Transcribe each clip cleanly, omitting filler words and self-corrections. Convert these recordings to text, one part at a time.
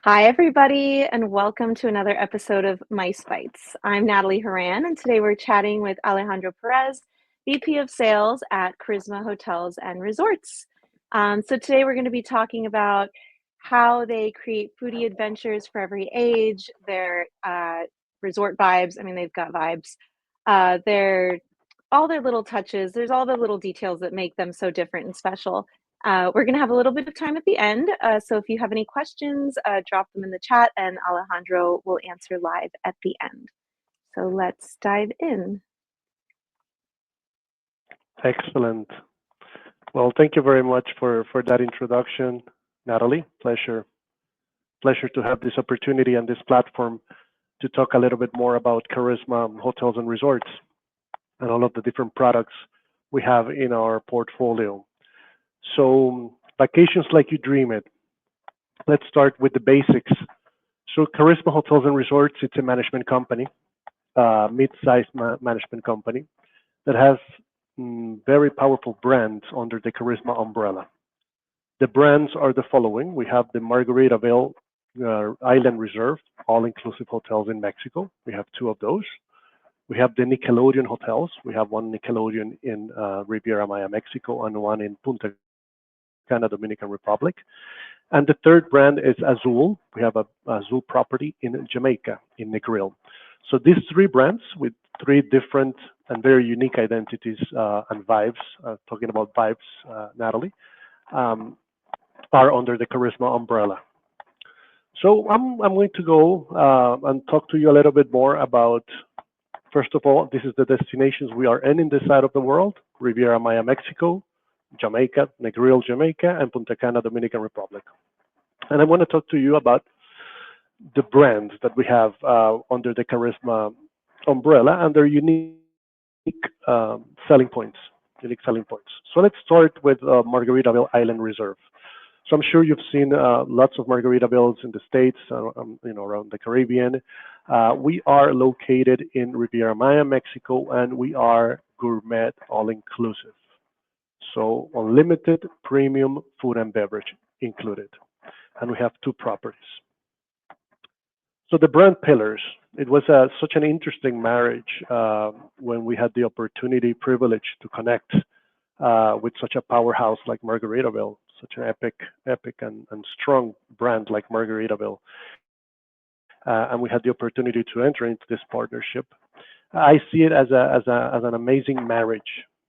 Hi, everybody, and welcome to another episode of Mice Bites. I'm Natalie Horan, and today we're chatting with Alejandro Perez, VP of Sales at Karisma Hotels and Resorts. So today we're going to be talking about how they create foodie adventures for every age, their resort vibes. I mean, they've got vibes. Their all their little touches. There's all the little details that make them so different and special. We're going to have a little bit of time at the end. So if you have any questions, drop them in the chat and Alejandro will answer live at the end. So let's dive in. Excellent. Well, thank you very much for that introduction, Natalie. Pleasure to have this opportunity and this platform to talk a little bit more about Karisma Hotels and Resorts and all of the different products we have in our portfolio. So, vacations like you dream it. Let's start with the basics. So, Karisma Hotels and Resorts, it's a management company, mid-sized management company that has very powerful brands under the Karisma umbrella. The brands are the following. We have the Margaritaville Island Reserve, all-inclusive hotels in Mexico. We have two of those. We have the Nickelodeon hotels. We have one Nickelodeon in Riviera Maya, Mexico, and one in Punta Cana, Dominican Republic. And the third brand is Azul. We have a Azul property in Jamaica, in Negril. So these three brands with three different and very unique identities and vibes, talking about vibes, Natalie, are under the Karisma umbrella. So I'm going to go and talk to you a little bit more about, first of all, this is the destinations we are in this side of the world: Riviera Maya, Mexico, Jamaica, Negril, Jamaica, and Punta Cana, Dominican Republic. And I want to talk to you about the brands that we have under the Karisma umbrella and their unique selling points. Unique selling points. So let's start with Margaritaville Island Reserve. So I'm sure you've seen lots of Margaritavilles in the States, around the Caribbean. We are located in Riviera Maya, Mexico, and we are gourmet all-inclusive. So unlimited premium food and beverage included. And we have two properties. So the brand pillars, it was such an interesting marriage when we had the opportunity, privilege to connect with such a powerhouse like Margaritaville, such an epic and strong brand like Margaritaville. And we had the opportunity to enter into this partnership. I see it as an amazing marriage,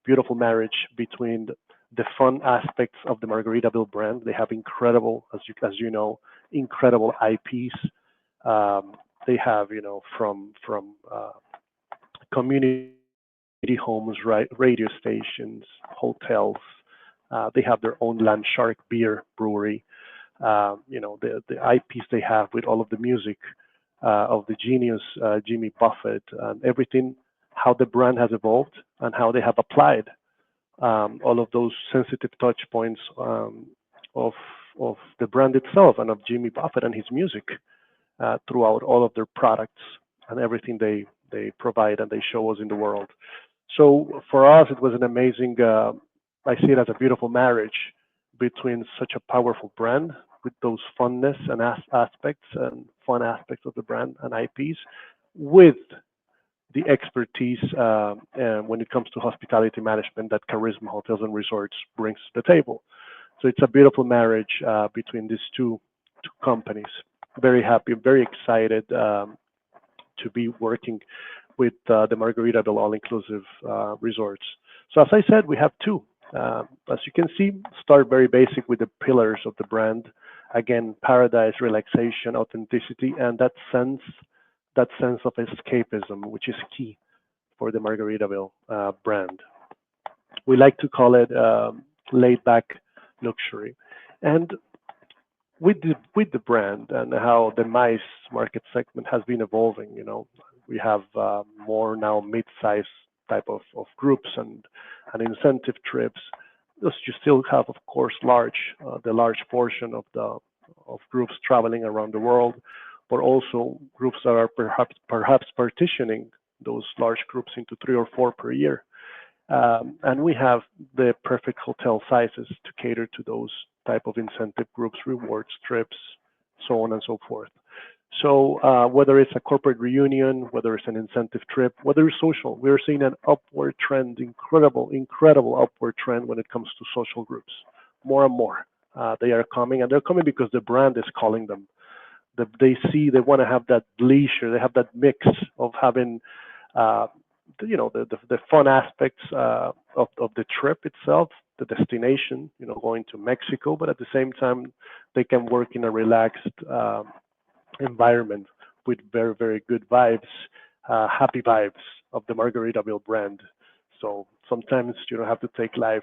beautiful marriage between the fun aspects of the Margaritaville brand. They have incredible, as you know, incredible IPs. They have, from community homes, right, radio stations, hotels. They have their own Land Shark beer brewery. The IPs they have with all of the music of the genius Jimmy Buffett and everything, how the brand has evolved and how they have applied all of those sensitive touch points of the brand itself and of Jimmy Buffett and his music throughout all of their products and everything they provide and they show us in the world. So for us, it was an amazing. I see it as a beautiful marriage between such a powerful brand with those funness and aspects and fun aspects of the brand and IPs, with the expertise when it comes to hospitality management that Karisma Hotels and Resorts brings to the table. So it's a beautiful marriage between these two companies. Very happy, very excited to be working with the Margaritaville all-inclusive resorts. So as I said, we have two. As you can see, start very basic with the pillars of the brand. Again, paradise, relaxation, authenticity, and that sense of escapism, which is key for the Margaritaville brand. We like to call it laid back luxury. And with the brand and how the MICE market segment has been evolving, we have more now mid-size type of groups and incentive trips. Thus, you still have, of course, the large portion of groups traveling around the world, but also groups that are perhaps partitioning those large groups into 3 or 4 per year. And we have the perfect hotel sizes to cater to those type of incentive groups, rewards, trips, so on and so forth. So whether it's a corporate reunion, whether it's an incentive trip, whether it's social, we're seeing an upward trend, incredible upward trend when it comes to social groups. More and more, they are coming, and they're coming because the brand is calling them. They want to have that leisure, they have that mix of having, the fun aspects of the trip itself, the destination, going to Mexico, but at the same time, they can work in a relaxed environment with very, very good vibes, happy vibes of the Margaritaville brand. So sometimes you don't have to take life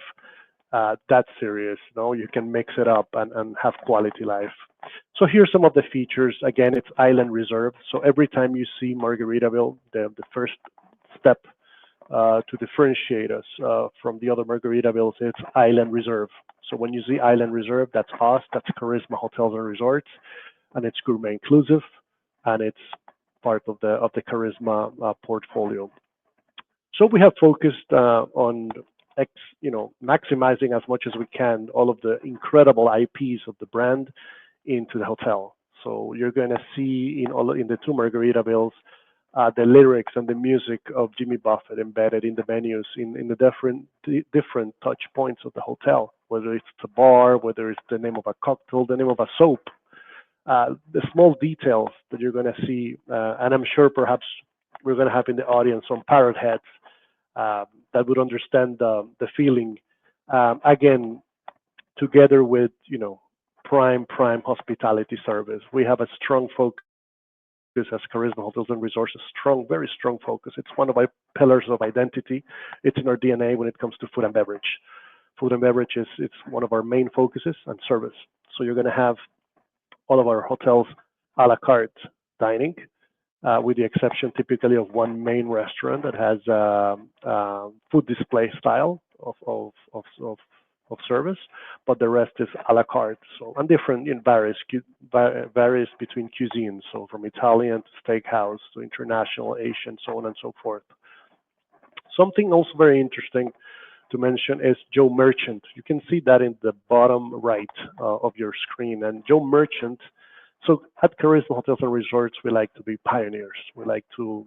that serious. No, you can mix it up and have quality life. So here's some of the features. Again, it's island reserve. So every time you see Margaritaville, the first step to differentiate us from the other Margaritavilles, it's island reserve. So when you see island reserve, that's us. That's Karisma Hotels and Resorts, and it's gourmet inclusive, and it's part of the Karisma portfolio. So we have focused on maximizing as much as we can all of the incredible IPs of the brand into the hotel. So you're going to see in the two Margaritavilles the lyrics and the music of Jimmy Buffett embedded in the menus in the different touch points of the hotel, whether it's the bar, whether it's the name of a cocktail, the name of a soap, the small details that you're going to see, and I'm sure perhaps we're going to have in the audience some parrot heads that would understand the feeling. Again, together with prime hospitality service, we have a strong focus as Karisma Hotels and Resorts, very strong focus. It's one of our pillars of identity. It's in our DNA when it comes to food and beverage. Food and beverage it's one of our main focuses, and service. So you're going to have all of our hotels a la carte dining, with the exception typically of one main restaurant that has food display style of service, but the rest is a la carte. So and different in varies between cuisines. So from Italian to steakhouse to international, Asian, so on and so forth. Something also very interesting to mention is Joe Merchant. You can see that in the bottom right of your screen. And Joe Merchant, so at Karisma Hotels and Resorts, we like to be pioneers. We like to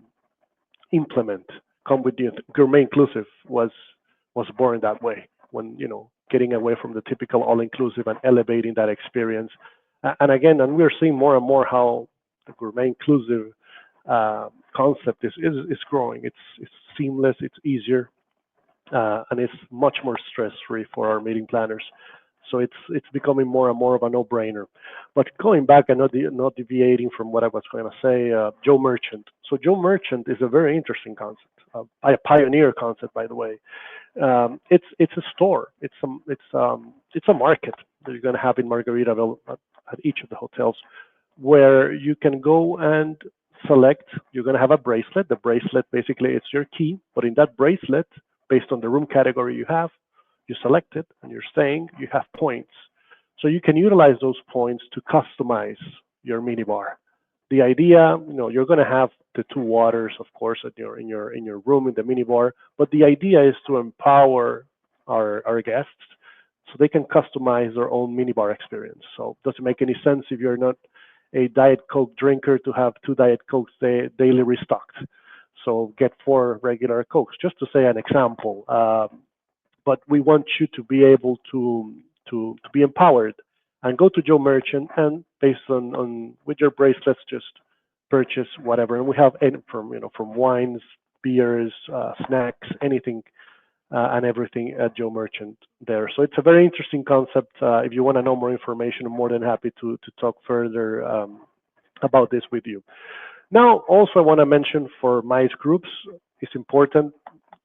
implement, come with the gourmet inclusive was born that way, when, getting away from the typical all-inclusive and elevating that experience. And we're seeing more and more how the gourmet inclusive concept is growing. It's seamless, it's easier, and it's much more stress-free for our meeting planners. So it's becoming more and more of a no-brainer. But going back and not deviating from what I was going to say, Joe Merchant. So Joe Merchant is a very interesting concept, a pioneer concept, by the way. It's a store. It's a market that you're going to have in Margaritaville at each of the hotels, where you can go and select. You're going to have a bracelet. The bracelet basically it's your key, but in that bracelet, based on the room category you have, you select it and you're staying, you have points. So you can utilize those points to customize your minibar. The idea, you're going to have the two waters, of course, in your room in the minibar, but the idea is to empower our guests so they can customize their own minibar experience. So it doesn't make any sense if you're not a Diet Coke drinker to have two Diet Cokes daily restocked. So get 4 regular Cokes, just to say an example. But we want you to be able to be empowered and go to Joe Merchant and based on with your bracelets just purchase whatever. And we have from wines, beers, snacks, anything and everything at Joe Merchant there. So it's a very interesting concept. If you want to know more information, I'm more than happy to talk further about this with you. Now, also I want to mention for MICE groups, it's important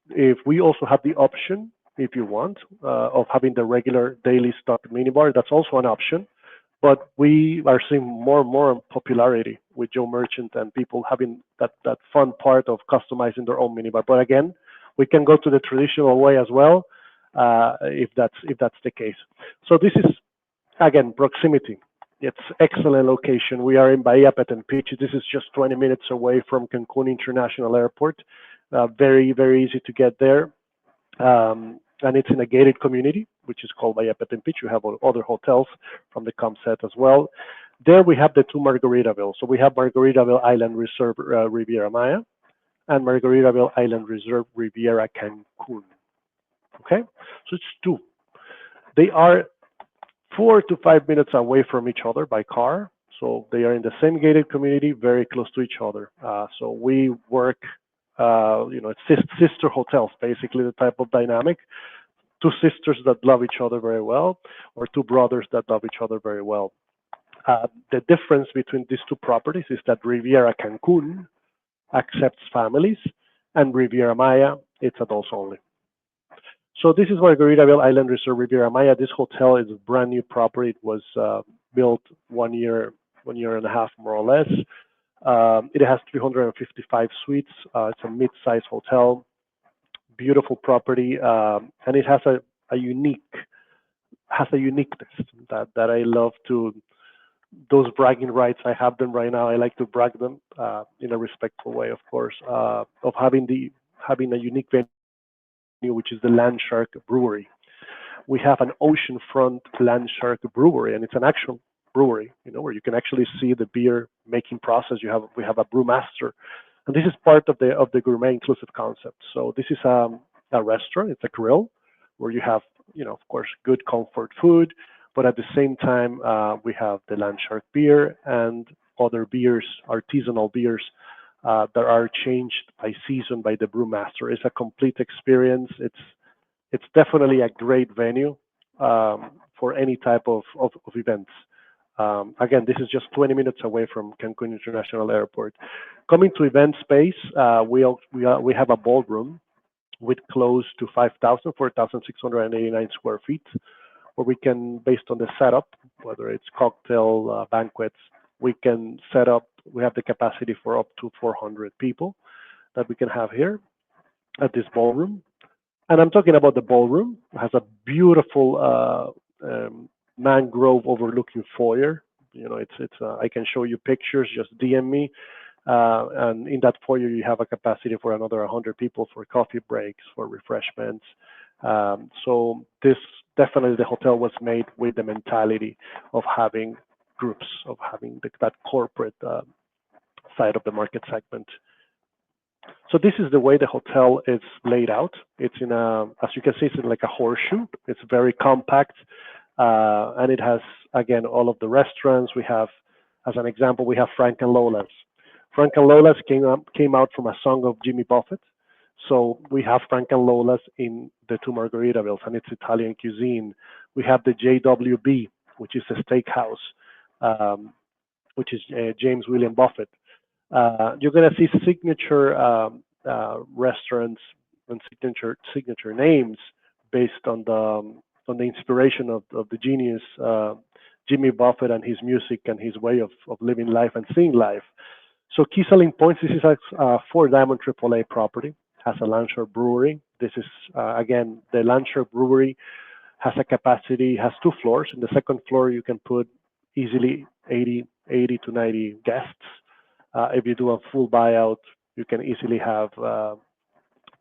if we also have the option, if you want, of having the regular daily stock minibar. That's also an option. But we are seeing more and more popularity with Joe Merchant and people having that fun part of customizing their own minibar. But again, we can go to the traditional way as well, if that's the case. So this is, again, proximity. It's excellent location. We are in Bahia Petén-Pichi. This is just 20 minutes away from Cancun International Airport. Very, very easy to get there. And it's in a gated community, which is called Bahia Petén-Pichi. We have other hotels from the ComSet as well. There we have the two Margaritaville. So we have Margaritaville Island Reserve Riviera Maya and Margaritaville Island Reserve Riviera Cancun. Okay, so it's two. They are 4 to 5 minutes away from each other by car. So they are in the same gated community, very close to each other. So we work, it's sister hotels, basically the type of dynamic. Two sisters that love each other very well, or two brothers that love each other very well. The difference between these two properties is that Riviera Cancun accepts families, and Riviera Maya, it's adults only. So this is Margaritaville Island Resort Riviera Maya. This hotel is a brand new property. It was built 1 year, 1 year and a half, more or less. It has 355 suites. It's a mid-sized hotel, beautiful property, and it has a uniqueness that I love to. Those bragging rights, I have them right now. I like to brag them in a respectful way, of course, of having a unique venue, which is the Land Shark Brewery. We have an oceanfront Land Shark Brewery, and it's an actual brewery, where you can actually see the beer making process. We have a brewmaster, and this is part of the gourmet inclusive concept. So this is a restaurant. It's a grill where you have, of course, good comfort food, but at the same time we have the Land Shark beer and other beers, artisanal beers that are changed by season by the brewmaster. It's a complete experience. It's definitely a great venue for any type of events. Again, this is just 20 minutes away from Cancun International Airport. Coming to event space, we have a ballroom with close to 4,689 square feet, where we can, based on the setup, whether it's cocktail banquets, we can set up. We have the capacity for up to 400 people that we can have here at this ballroom. And I'm talking about the ballroom. It has a beautiful mangrove overlooking foyer. I can show you pictures. Just DM me. And in that foyer, you have a capacity for another 100 people for coffee breaks, for refreshments. So this definitely, the hotel was made with the mentality of having groups, of having that corporate side of the market segment. So this is the way the hotel is laid out. It's as you can see, it's in like a horseshoe. It's very compact, and it has, again, all of the restaurants. We have, as an example, we have Frank and Lola's. Frank and Lola's came out from a song of Jimmy Buffett. So we have Frank and Lola's in the two Margaritavilles, and it's Italian cuisine. We have the JWB, which is a steakhouse, which is James William Buffett. You're going to see signature restaurants and signature names based on the inspiration of the genius Jimmy Buffett and his music and his way of living life and seeing life. So key selling points. This is a 4-diamond AAA property. Has a Land Shark brewery. This is again, the Land Shark brewery has a capacity, has 2 floors. In the second floor, you can put easily 80 to 90 guests. If you do a full buyout, you can easily have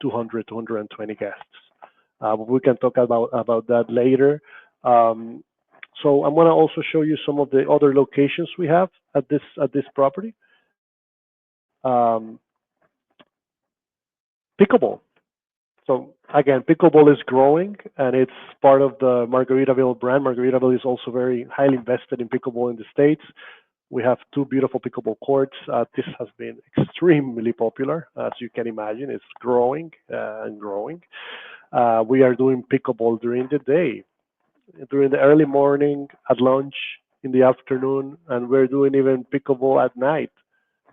200, 220 guests. But we can talk about that later. So I'm going to also show you some of the other locations we have at this property. Pickleball. So again, pickleball is growing, and it's part of the Margaritaville brand. Margaritaville is also very highly invested in pickleball in the States. We have 2 beautiful pickleball courts. This has been extremely popular, as you can imagine. It's growing and growing. We are doing pickleball during the day, during the early morning, at lunch, in the afternoon, and we're doing even pickleball at night.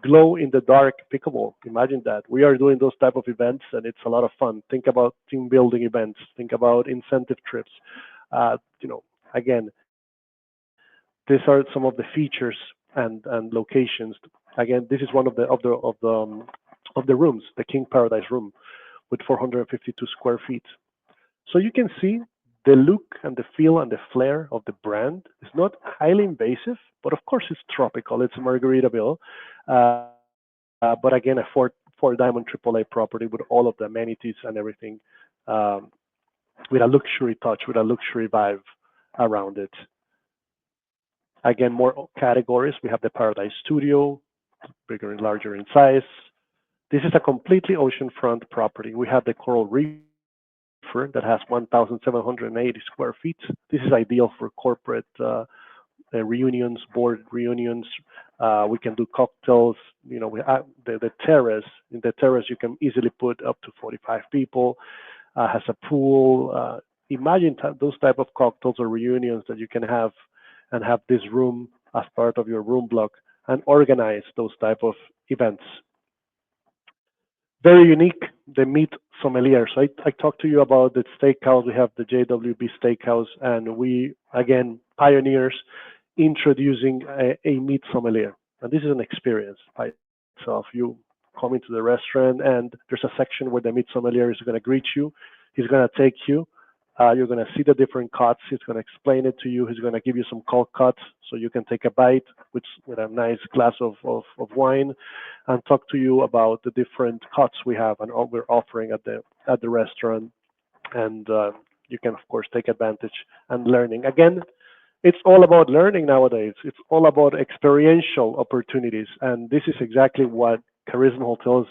Glow in the dark pickleball. Imagine that. We are doing those type of events, and it's a lot of fun. Think about team building events. Think about incentive trips. Again, these are some of the features and locations. Again, this is one of the rooms, the King Paradise room, with 452 square feet. So you can see the look and the feel and the flair of the brand. It's not highly invasive, but of course it's tropical. It's Margaritaville, but again, a 4-diamond AAA property with all of the amenities and everything, with a luxury touch, with a luxury vibe around it. Again, more categories. We have the Paradise Studio, bigger and larger in size. This is a completely oceanfront property. We have the Coral Reefer that has 1,780 square feet. This is ideal for corporate reunions, board reunions. We can do cocktails. The terrace. In the terrace, you can easily put up to 45 people. Has a pool. Imagine those type of cocktails or reunions that you can have, and have this room as part of your room block and organize those type of events. Very unique, the meat sommelier. So I talked to you about the steakhouse. We have the JWB Steakhouse, and we, again, pioneers introducing a meat sommelier. And this is an experience by itself. You come into the restaurant, and there's a section where the meat sommelier is going to greet you. He's going to take you. You're going to see the different cuts. He's going to explain it to you. He's going to give you some cold cuts so you can take a bite with a nice glass of wine, and talk to you about the different cuts we have and all we're offering at the restaurant. And you can, of course, take advantage and learning. Again, it's all about learning nowadays. It's all about experiential opportunities. And this is exactly what Karisma Hotels,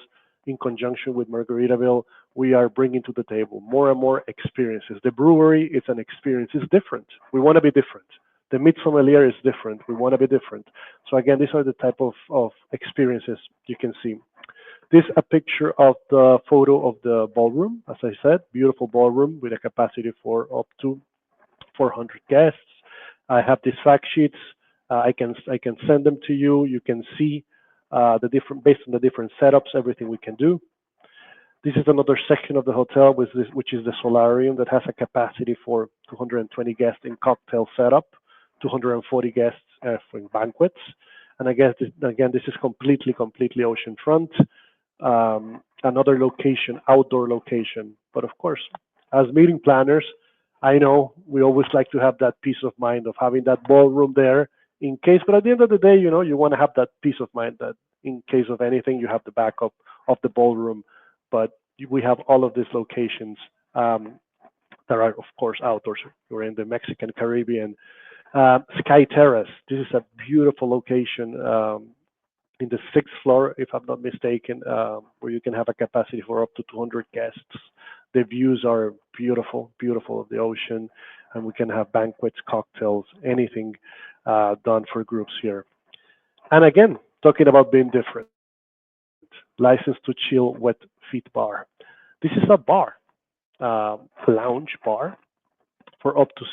in conjunction with Margaritaville, we are bringing to the table. More and more experiences. The brewery is an experience. It's different. We want to be different. The meat sommelier is different. We want to be different. So again, these are the type of experiences you can see. This is a picture of the photo of the ballroom. As I said, beautiful ballroom with a capacity for up to 400 guests. I have these fact sheets. I can send them to you. You can see the different, based on the different setups, everything we can do. This is another section of the hotel, which is the solarium that has a capacity for 220 guests in cocktail setup, 240 guests for banquets. And I guess again, this is completely oceanfront. Another location, outdoor location. But of course, as meeting planners, I know we always like to have that peace of mind of having that ballroom there in case. But at the end of the day, you want to have that peace of mind that in case of anything, you have the backup of the ballroom. But we have all of these locations that are, of course, outdoors. We're in the Mexican Caribbean. Sky Terrace. This is a beautiful location in the sixth floor, if I'm not mistaken, where you can have a capacity for up to 200 guests. The views are beautiful, beautiful of the ocean, and we can have banquets, cocktails, anything done for groups here. And again, talking about being different, license to chill wet feet bar. This is a bar, lounge bar for up to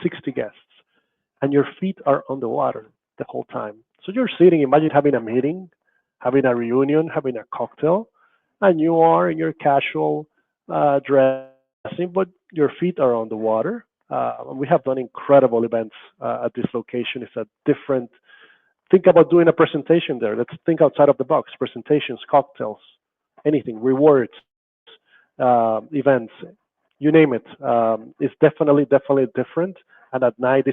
60 guests, and your feet are on the water the whole time. So you're sitting, imagine having a meeting, having a reunion, having a cocktail, and you are in your casual dressing, but your feet are on the water. And we have done incredible events at this location. It's a different, think about doing a presentation there. Let's think outside of the box, presentations, cocktails, anything, rewards, events, you name it. It's definitely different. And at night,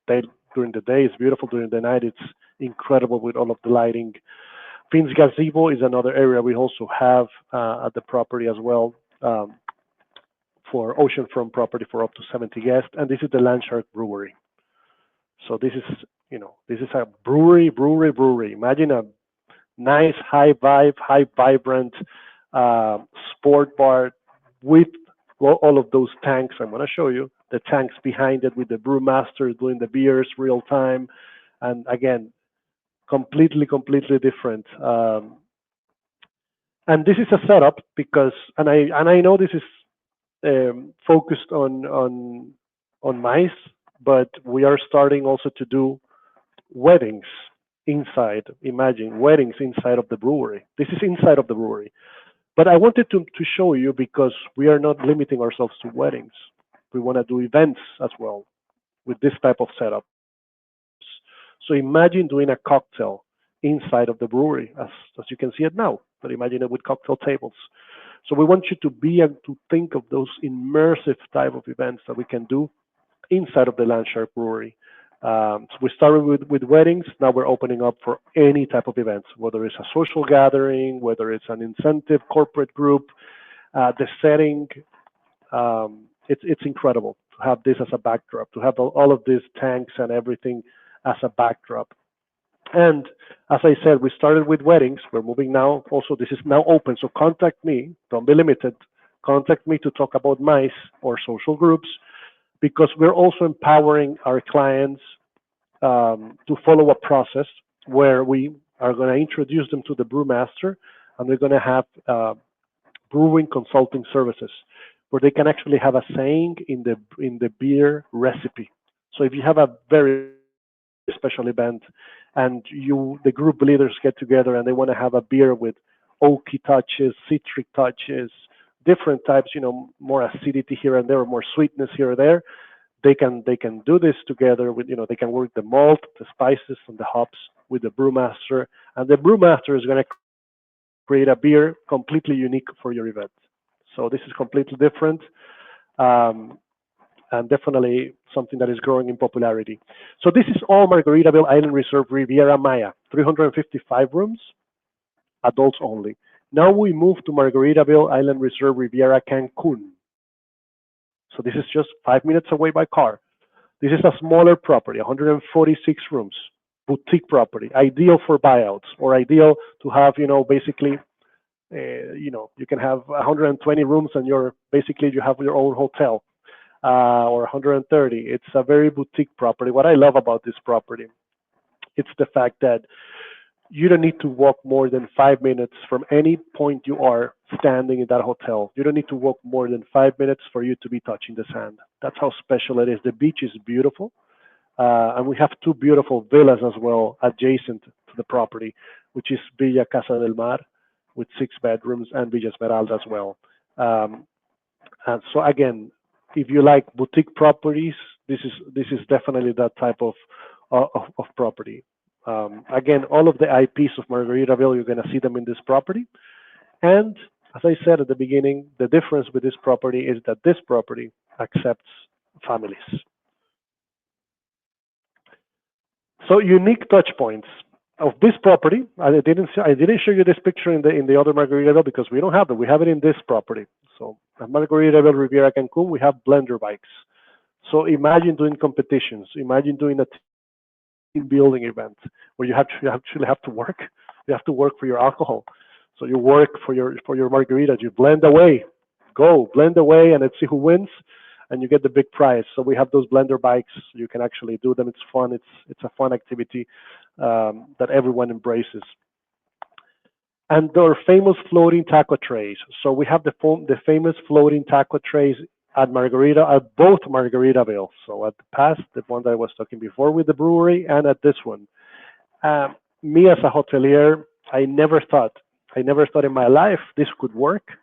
during the day, it's beautiful. During the night, it's incredible with all of the lighting. Finn's Gazebo is another area we also have at the property as well, for oceanfront property for up to 70 guests. And this is the Landshark Brewery. So this is a brewery. Imagine a nice, high vibe, high vibrant sport bar with all of those tanks. I'm going to show you the tanks behind it with the brewmaster doing the beers real time. And again, completely different. And this is a setup because, and I know this is focused on mice, but we are starting also to do weddings inside. Imagine weddings inside of the brewery. This is inside of the brewery. But I wanted to show you because we are not limiting ourselves to weddings. We want to do events as well with this type of setups. So imagine doing a cocktail inside of the brewery, as you can see it now. But imagine it with cocktail tables. So we want you to be able to think of those immersive type of events that we can do inside of the Landshark Brewery. So we started with weddings. Now we're opening up for any type of events, whether it's a social gathering, whether it's an incentive corporate group. The setting, it's incredible to have this as a backdrop, to have all of these tanks and everything as a backdrop. And as I said, we started with weddings. We're moving now. Also, this is now open. So contact me. Don't be limited. Contact me to talk about MICE or social groups, because we're also empowering our clients to follow a process where we are going to introduce them to the brewmaster, and we're going to have brewing consulting services where they can actually have a saying in the beer recipe. So if you have a very special event and the group leaders get together and they want to have a beer with oaky touches, citric touches, different types, more acidity here and there, or more sweetness here or there, they can do this together with, they can work the malt, the spices, and the hops with the brewmaster, and the brewmaster is going to create a beer completely unique for your event. So this is completely different, and definitely something that is growing in popularity. So this is all Margaritaville Island Resort Riviera Maya, 355 rooms, adults only. Now we move to Margaritaville Island Resort Riviera Cancun. So this is just 5 minutes away by car. This is a smaller property, 146 rooms, boutique property, ideal for buyouts, or ideal to have, basically, you can have 120 rooms and you have your own hotel, or 130. It's a very boutique property. What I love about this property, it's the fact that you don't need to walk more than 5 minutes from any point you are standing in that hotel. You don't need to walk more than 5 minutes for you to be touching the sand. That's how special it is. The beach is beautiful. And we have two beautiful villas as well adjacent to the property, which is Villa Casa del Mar with 6 bedrooms, and Villa Esmeralda as well. And so again, if you like boutique properties, this is definitely that type of property. Again, all of the IPs of Margaritaville, you're going to see them in this property. And as I said at the beginning, the difference with this property is that this property accepts families. So unique touch points of this property. I didn't show you this picture in the other Margaritaville because we don't have it. We have it in this property. So at Margaritaville Riviera Cancun, we have blender bikes. So imagine doing competitions. Imagine doing a team building event where you actually have to work. You have to work for your alcohol. So you work for your margaritas. You blend away, blend away, and let's see who wins, and you get the big prize. So we have those blender bikes. You can actually do them. It's fun. It's a fun activity that everyone embraces. And there are famous floating taco trays. So we have the famous floating taco trays at both Margaritaville. So at the past, the one that I was talking before with the brewery, and at this one. Me as a hotelier, I never thought in my life this could work.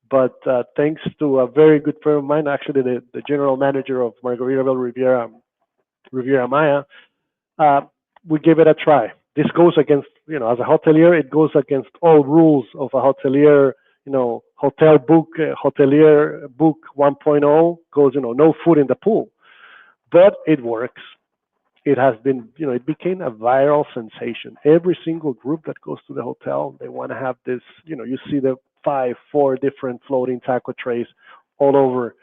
But thanks to a very good friend of mine, actually the general manager of Margaritaville Riviera Maya, we gave it a try. This goes against, as a hotelier, it goes against all rules of a hotelier, hotelier book 1.0 goes, no food in the pool. But it works. It has been, it became a viral sensation. Every single group that goes to the hotel, they want to have this, you see the 4 different floating taco trays all over.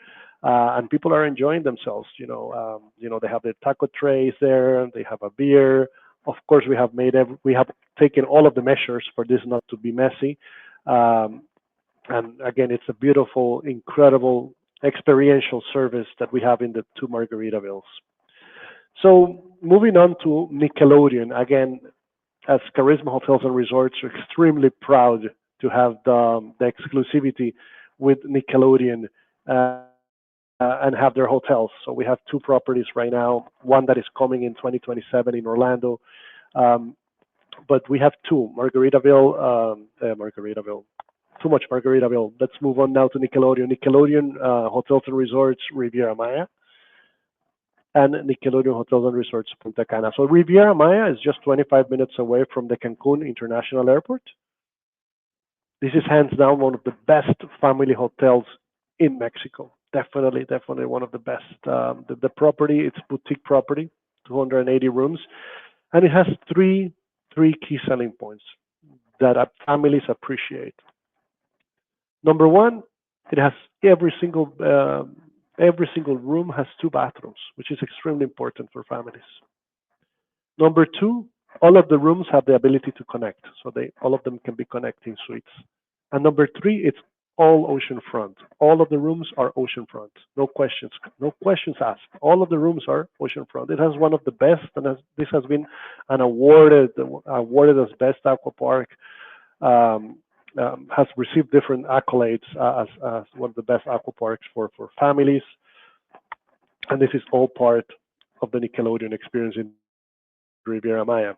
And people are enjoying themselves. They have the taco trays there. They have a beer. Of course, we have taken all of the measures for this not to be messy. And again, it's a beautiful, incredible experiential service that we have in the 2 Margaritavilles. So moving on to Nickelodeon, again, as Karisma Hotels and Resorts, we're extremely proud to have the exclusivity with Nickelodeon and have their hotels. So we have 2 properties right now, one that is coming in 2027 in Orlando. But we have 2, Margaritaville, too much Margaritaville. Let's move on now to Nickelodeon. Nickelodeon Hotels and Resorts Riviera Maya, and Nickelodeon Hotels and Resorts Punta Cana. So Riviera Maya is just 25 minutes away from the Cancun International Airport. This is hands down one of the best family hotels in Mexico. Definitely one of the best. The property, it's boutique property, 280 rooms, and it has three key selling points that families appreciate. Number one, it has every single room has 2 bathrooms, which is extremely important for families. Number two, all of the rooms have the ability to connect, so all of them can be connecting suites. And number three, it's all oceanfront. All of the rooms are oceanfront. No questions asked. All of the rooms are oceanfront. It has one of the best, and this has been an awarded as best aqua park. Um, has received different accolades as one of the best aqua parks for families, and this is all part of the Nickelodeon experience in Riviera Maya.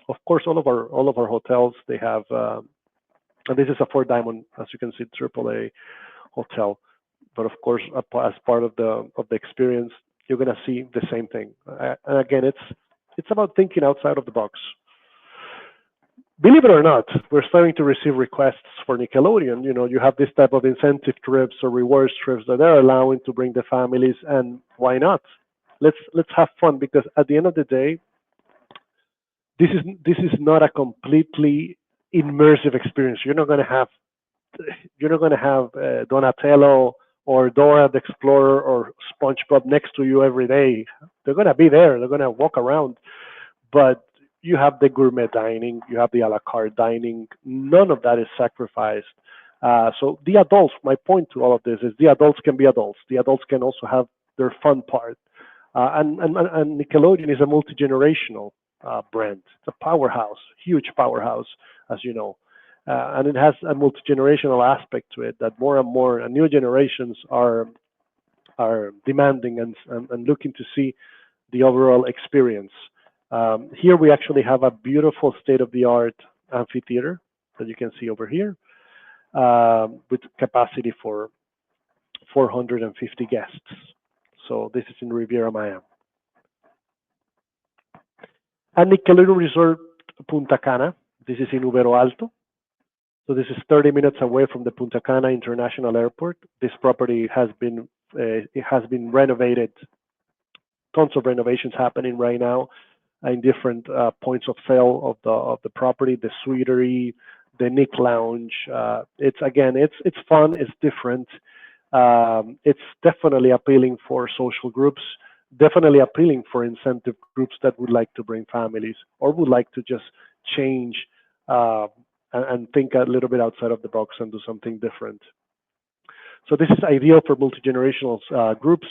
Of course, all of our hotels, they have, and this is a four diamond, as you can see, AAA hotel. But of course, as part of the experience, you're gonna see the same thing. And again, it's about thinking outside of the box. Believe it or not, we're starting to receive requests for Nickelodeon. You have this type of incentive trips or rewards trips that they're allowing to bring the families, and why not? Let's have fun, because at the end of the day, this is not a completely immersive experience. You're not going to have Donatello or Dora the Explorer or SpongeBob next to you every day. They're going to be there. They're going to walk around, but you have the gourmet dining, you have the a la carte dining. None of that is sacrificed. So the adults, my point to all of this is the adults can be adults. The adults can also have their fun part. And Nickelodeon is a multi-generational brand. It's a powerhouse, huge powerhouse, as you know. And it has a multi-generational aspect to it that more and more new generations are demanding and looking to see the overall experience. Here we actually have a beautiful state-of-the-art amphitheater that you can see over here, with capacity for 450 guests. So this is in Riviera Maya. And Nickelodeon Resort Punta Cana, this is in Ubero Alto. So this is 30 minutes away from the Punta Cana International Airport. This property has been renovated. Tons of renovations happening right now in different points of sale of the property, the suitery, the Nick Lounge. It's fun, it's different. It's definitely appealing for social groups, definitely appealing for incentive groups that would like to bring families or would like to just change and think a little bit outside of the box and do something different. So this is ideal for multi-generational groups.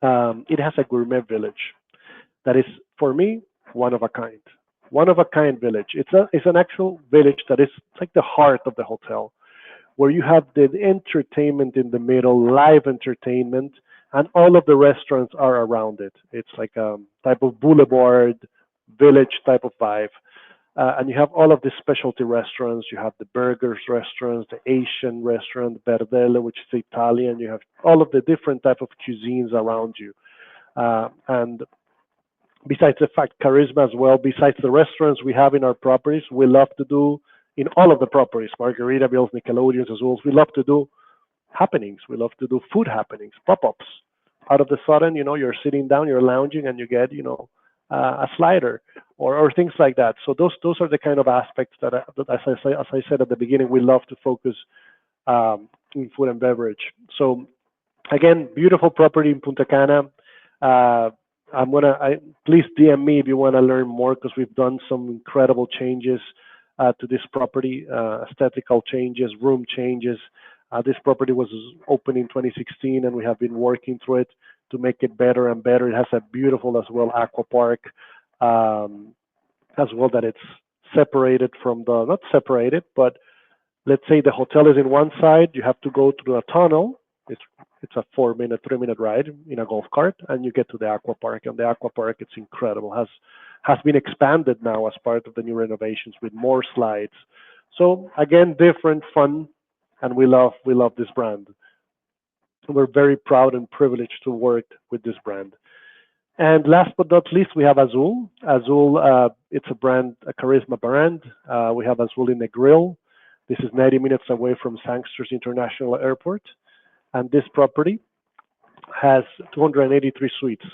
It has a gourmet village that is, for me, one of a kind. One of a kind village. It's an actual village that is like the heart of the hotel, where you have the entertainment in the middle, live entertainment, and all of the restaurants are around it. It's like a type of boulevard, village type of vibe. And you have all of the specialty restaurants. You have the burgers restaurants, the Asian restaurant, Berdelle, which is Italian. You have all of the different type of cuisines around you. And besides the fact, Karisma as well, besides the restaurants we have in our properties, we love to do in all of the properties, Margaritavilles, Nickelodeons as well. We love to do happenings. We love to do food happenings, pop-ups. Out of the sudden, you're sitting down, you're lounging, and you get, a slider or things like that. So those are the kind of aspects that as I said at the beginning, we love to focus in food and beverage. So again, beautiful property in Punta Cana. Please DM me if you want to learn more, because we've done some incredible changes to this property, aesthetical changes, room changes. This property was opened in 2016, and we have been working through it to make it better and better. It has a beautiful as well aqua park, as well, that it's separated from not separated, but let's say the hotel is in one side, you have to go through a tunnel. It's a 3-minute ride in a golf cart, and you get to the aqua park. And the aqua park, it's incredible. Has been expanded now as part of the new renovations with more slides. So again, different, fun, and we love this brand. We're very proud and privileged to work with this brand. And last but not least, we have Azul. Azul, it's a brand, a Karisma brand. We have Azul in the Grill. This is 90 minutes away from Sangsters International Airport. And this property has 283 suites.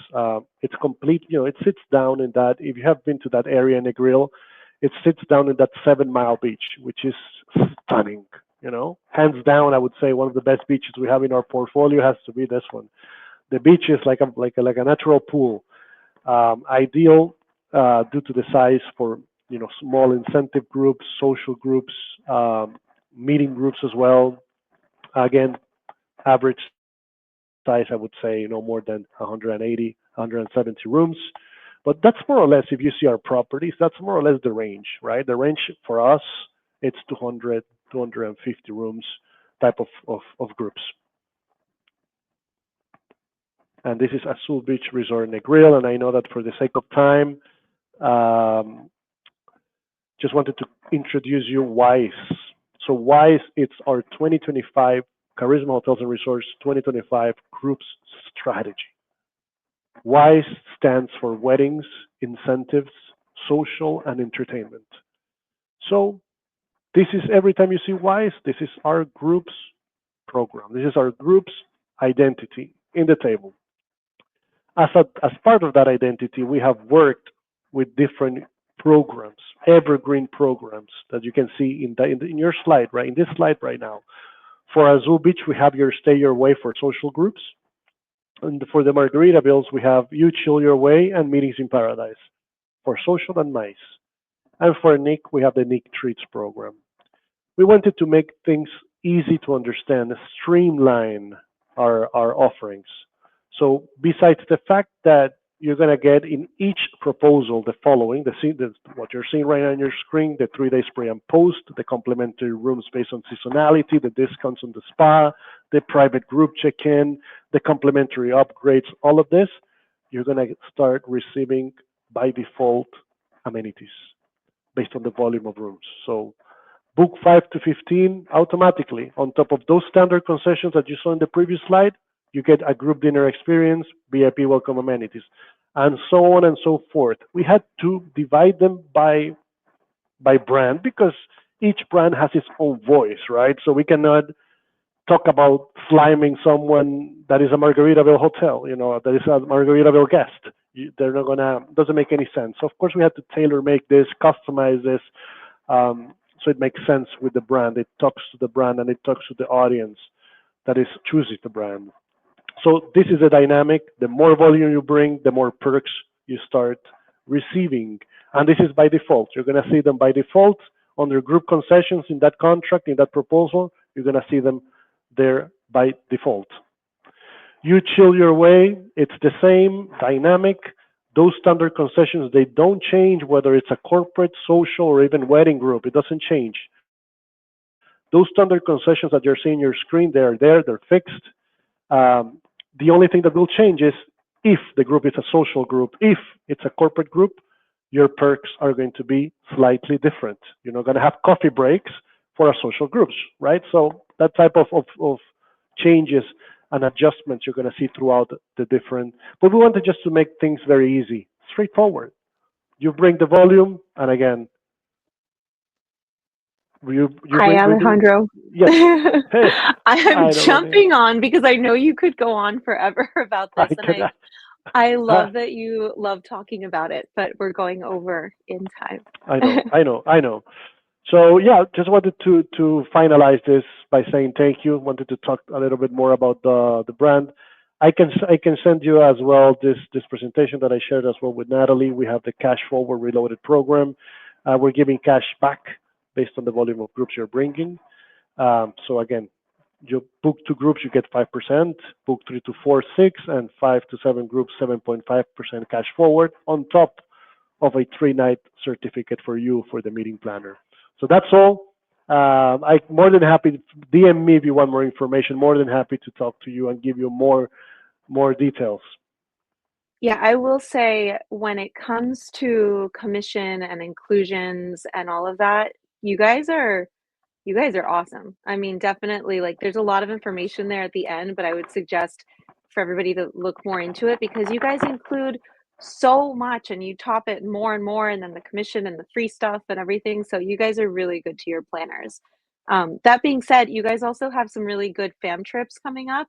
It's complete, it sits down in that, if you have been to that area in the Grill, it sits down in that 7-mile beach, which is stunning. Hands down, I would say one of the best beaches we have in our portfolio has to be this one. The beach is like a natural pool. Ideal due to the size for small incentive groups, social groups, meeting groups as well. Again, average size, I would say, no more than 180, 170 rooms. But that's more or less, if you see our properties, that's more or less the range, right? The range for us, it's 200, 250 rooms type of groups. And this is Azul Beach Resort and Grill. And I know that for the sake of time, just wanted to introduce you WISE. So WISE, it's our 2025 Karisma Hotels and Resorts 2025 Groups Strategy. WISE stands for Weddings, Incentives, Social, and Entertainment. So this is, every time you see WISE, this is our group's program. This is our group's identity in the table. As part of that identity, we have worked with different programs, evergreen programs that you can see in your slide, right? In this slide right now. For Azul Beach, we have your Stay Your Way for social groups. And for the Margaritavilles, we have You Chill Your Way and Meetings in Paradise for social and MICE. And for Nick, we have the Nick Treats program. We wanted to make things easy to understand, streamline our offerings. So besides the fact that you're going to get in each proposal the following, what you're seeing right now on your screen, the 3 days pre and post, the complimentary rooms based on seasonality, the discounts on the spa, the private group check-in, the complimentary upgrades, all of this, you're going to start receiving by default amenities based on the volume of rooms. So book 5 to 15 automatically. On top of those standard concessions that you saw in the previous slide, you get a group dinner experience, VIP welcome amenities, and so on and so forth. We had to divide them by brand because each brand has its own voice, right? So we cannot talk about sliming someone that is a Margaritaville hotel, that is a Margaritaville guest. They're not gonna, doesn't make any sense. So of course, we had to tailor make this, customize this, so it makes sense with the brand. It talks to the brand and it talks to the audience that is choosing the brand. So this is a dynamic. The more volume you bring, the more perks you start receiving. And this is by default. You're going to see them by default under group concessions in that contract, in that proposal. You're going to see them there by default. You Chill Your Way, it's the same dynamic. Those standard concessions, they don't change whether it's a corporate, social, or even wedding group. It doesn't change. Those standard concessions that you're seeing on your screen, they're there, they're fixed. The only thing that will change is if the group is a social group, if it's a corporate group, your perks are going to be slightly different. You're not going to have coffee breaks for our social groups, right? So that type of changes and adjustments you're going to see throughout the different, but we wanted just to make things very easy, straightforward. You bring the volume, and again, Hi, Alejandro. Yes. Hey, I'm jumping on because I know you could go on forever about this, and I love that you love talking about it, but we're going over in time. I know. So yeah, just wanted to finalize this by saying thank you. Wanted to talk a little bit more about the brand. I can send you as well this presentation that I shared as well with Natalie. We have the Cash Forward Reloaded program. We're giving cash back based on the volume of groups you're bringing. So again, you book 2 groups, you get 5%, book 3 to 4, 6, and 5 to 7 groups, 7.5% cash forward on top of a 3-night certificate for you for the meeting planner. So that's all. I'm more than happy, DM me if you want more information, more than happy to talk to you and give you more details. Yeah, I will say when it comes to commission and inclusions and all of that, you guys are awesome. I mean, definitely, like, there's a lot of information there at the end, but I would suggest for everybody to look more into it because you guys include so much and you top it more and more, and then the commission and the free stuff and everything. So you guys are really good to your planners. That being said, you guys also have some really good fam trips coming up.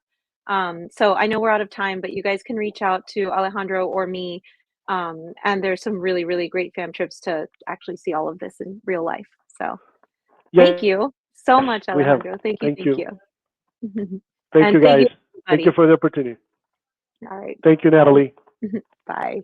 So I know we're out of time, but you guys can reach out to Alejandro or me. And there's some really, really great fam trips to actually see all of this in real life. So thank you so much, Alejandro. Thank you. Thank you, guys. Thank you for the opportunity. All right. Thank you, Natalie. Bye.